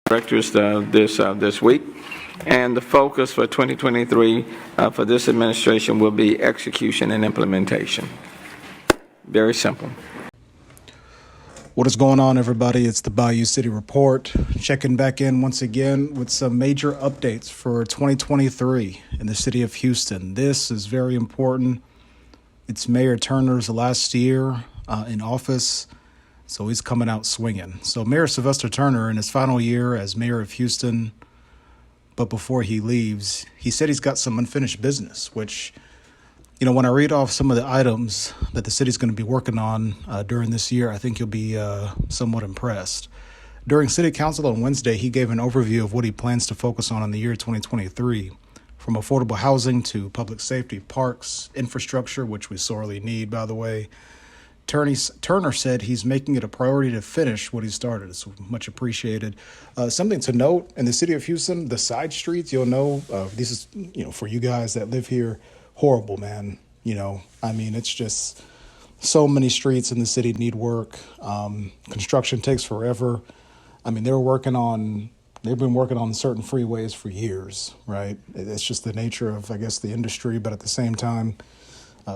directors this week, and the focus for 2023 for this administration will be execution and implementation. Very simple. What is going on, everybody? It's the Bayou City Report, checking back in once again with some major updates for 2023 in the city of Houston. This is very important. It's Mayor Turner's last year in office, so he's coming out swinging. So Mayor Sylvester Turner, in his final year as mayor of Houston, but before he leaves, he said he's got some unfinished business, which, you know, when I read off some of the items that the city's going to be working on during this year, I think you'll be somewhat impressed. During City Council on Wednesday, he gave an overview of what he plans to focus on in the year 2023, from affordable housing to public safety, parks, infrastructure, which we sorely need, by the way. Turner said he's making it a priority to finish what he started. It's much appreciated. Something to note, in the city of Houston, the side streets, you'll know, this is, for you guys that live here, horrible, man. It's just so many streets in the city need work. Construction takes forever. They've been working on certain freeways for years, right? It's just the nature of, I guess, the industry, but at the same time,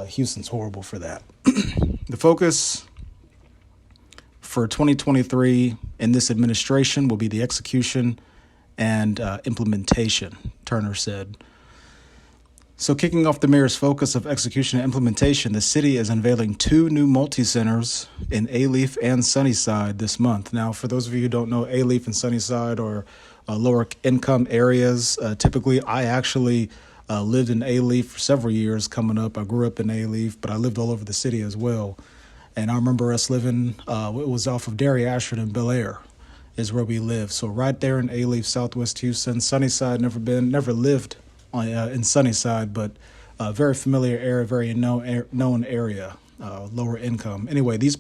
Houston's horrible for that. The focus for 2023 in this administration will be the execution and implementation, Turner said. So kicking off the mayor's focus of execution and implementation, the city is unveiling 2 new multi-centers in Alief and Sunnyside this month. Now, for those of you who don't know, Alief and Sunnyside are lower income areas. Typically, I actually lived in Alief for several years coming up. I grew up in Alief, but I lived all over the city as well. And I remember us living, it was off of Derry Ashford and Bel Air is where we lived. So right there in Alief, Southwest Houston. Sunnyside, never lived in Sunnyside, but very familiar area, very known area, lower income. Anyway, these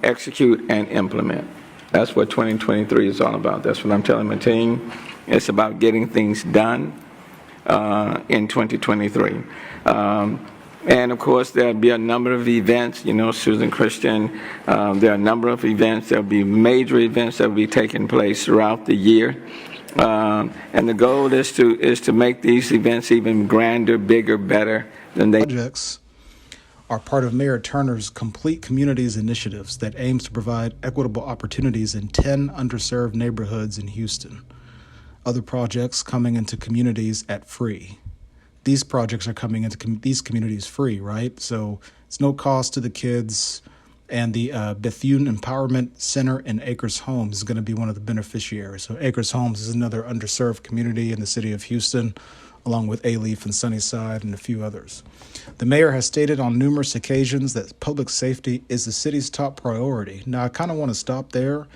execute and implement. That's what 2023 is all about. That's what I'm telling my team. It's about getting things done in 2023. And of course, there'll be a number of events, Susan Christian, there are a number of events. There'll be major events that will be taking place throughout the year. And the goal is to make these events even grander, bigger, better than they. Projects are part of Mayor Turner's Complete Communities initiatives that aims to provide equitable opportunities in 10 underserved neighborhoods in Houston. Other projects coming into communities at free. These projects are coming into these communities free, right? So it's no cost to the kids. And the Bethune Empowerment Center in Acres Homes is going to be one of the beneficiaries. So Acres Homes is another underserved community in the city of Houston, along with Alief and Sunnyside and a few others. The mayor has stated on numerous occasions that public safety is the city's top priority. Now, I kind of want to stop there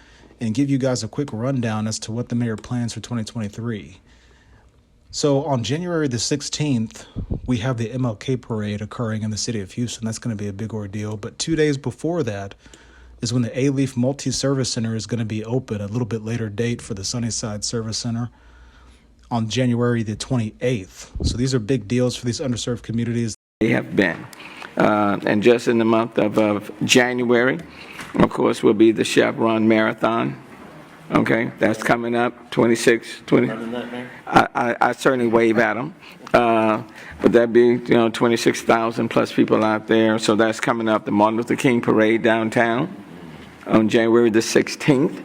and give you guys a quick rundown as to what the mayor plans for 2023. So on January the 16th, we have the MLK parade occurring in the city of Houston. That's going to be a big ordeal. But 2 days before that is when the Alief Multi-Service Center is going to be open, a little bit later date for the Sunnyside Service Center on January the 28th. So these are big deals for these underserved communities. They have been. And just in the month of January, of course, will be the Chevron Marathon. Okay, that's coming up, 20. I certainly wave at them. But that'd be, 26,000 plus people out there. So that's coming up. The Martin Luther King Parade downtown on January the 16th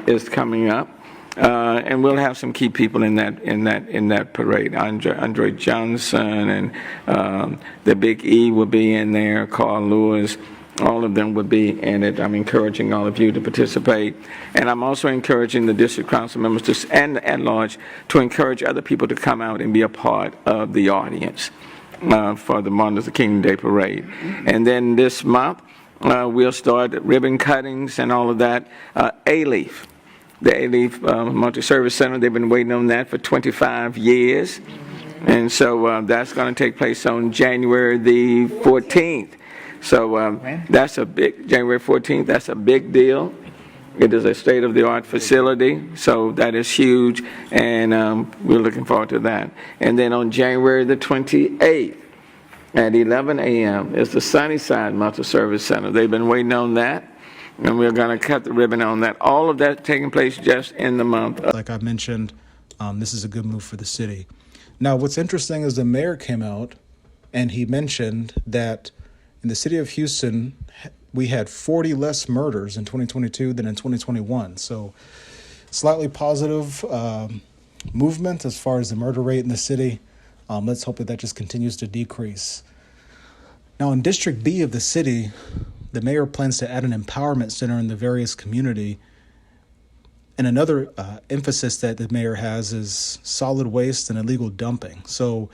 is coming up. And we'll have some key people in that parade. Andre Johnson and the Big E will be in there. Carl Lewis. All of them would be in it. I'm encouraging all of you to participate. And I'm also encouraging the district council members and at large to encourage other people to come out and be a part of the audience for the Martin Luther King Day Parade. And then this month, we'll start ribbon cuttings and all of that. Alief, the Alief Multi-Service Center, they've been waiting on that for 25 years. And so that's going to take place on January the 14th. So that's January 14th, that's a big deal. It is a state-of-the-art facility, so that is huge, and we're looking forward to that. And then on January the 28th, at 11 a.m. is the Sunnyside Multi-Service Center. They've been waiting on that. And we're going to cut the ribbon on that. All of that taking place just in the month of. Like I mentioned, this is a good move for the city. Now, what's interesting is the mayor came out and he mentioned that in the city of Houston, we had 40 less murders in 2022 than in 2021. So slightly positive movement as far as the murder rate in the city. Let's hope that just continues to decrease. Now, in District B of the city, the mayor plans to add an empowerment center in the various community. And another emphasis that the mayor has is solid waste and illegal dumping. So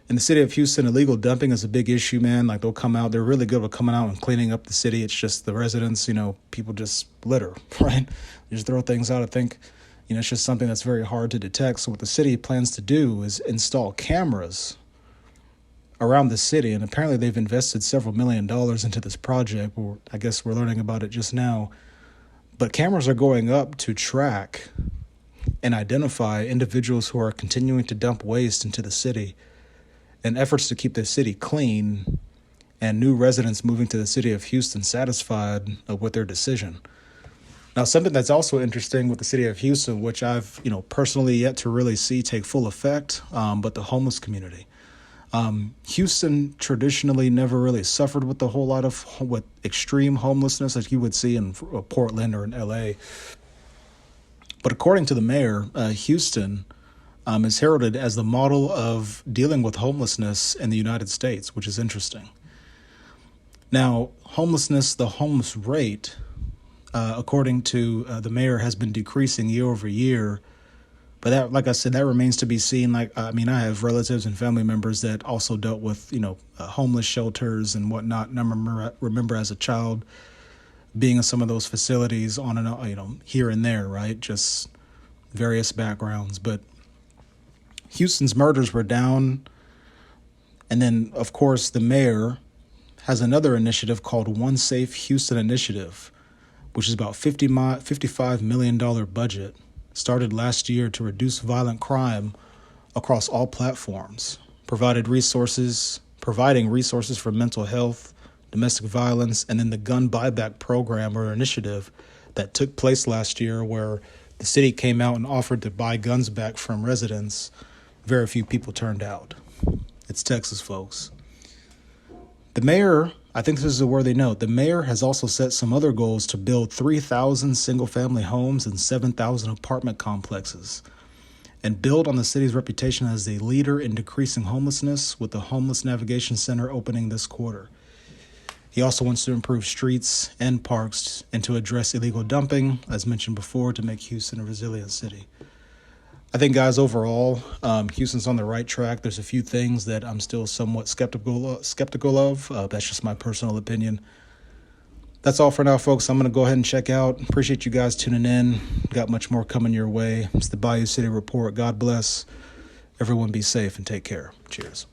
in the city of Houston, illegal dumping is a big issue, man. Like they'll come out, they're really good at coming out and cleaning up the city. It's just the residents, people just litter, right? They just throw things out. I think, it's just something that's very hard to detect. So what the city plans to do is install cameras around the city. And apparently they've invested several $1 million into this project. I guess we're learning about it just now. But cameras are going up to track and identify individuals who are continuing to dump waste into the city, and efforts to keep the city clean and new residents moving to the city of Houston satisfied with their decision. Now, something that's also interesting with the city of Houston, which I've personally yet to really see take full effect, but the homeless community. Houston traditionally never really suffered with a whole lot of extreme homelessness like you would see in Portland or in LA. But according to the mayor, Houston is heralded as the model of dealing with homelessness in the United States, which is interesting. Now, the homeless rate, according to the mayor, has been decreasing year over year. But that, like I said, that remains to be seen. I have relatives and family members that also dealt with, homeless shelters and whatnot. And I remember as a child being in some of those facilities on and, here and there, right? Just various backgrounds. But Houston's murders were down. And then, of course, the mayor has another initiative called One Safe Houston Initiative, which is about $55 million budget. Started last year to reduce violent crime across all platforms, providing resources for mental health, domestic violence, and then the gun buyback program or initiative that took place last year where the city came out and offered to buy guns back from residents. Very few people turned out. It's Texas, folks. The mayor, I think this is a worthy note, the mayor has also set some other goals to build 3,000 single-family homes and 7,000 apartment complexes and build on the city's reputation as a leader in decreasing homelessness with the Homeless Navigation Center opening this quarter. He also wants to improve streets and parks and to address illegal dumping, as mentioned before, to make Houston a resilient city. I think, guys, overall, Houston's on the right track. There's a few things that I'm still somewhat skeptical of. That's just my personal opinion. That's all for now, folks. I'm going to go ahead and check out. Appreciate you guys tuning in. Got much more coming your way. It's the Bayou City Report. God bless. Everyone be safe and take care. Cheers.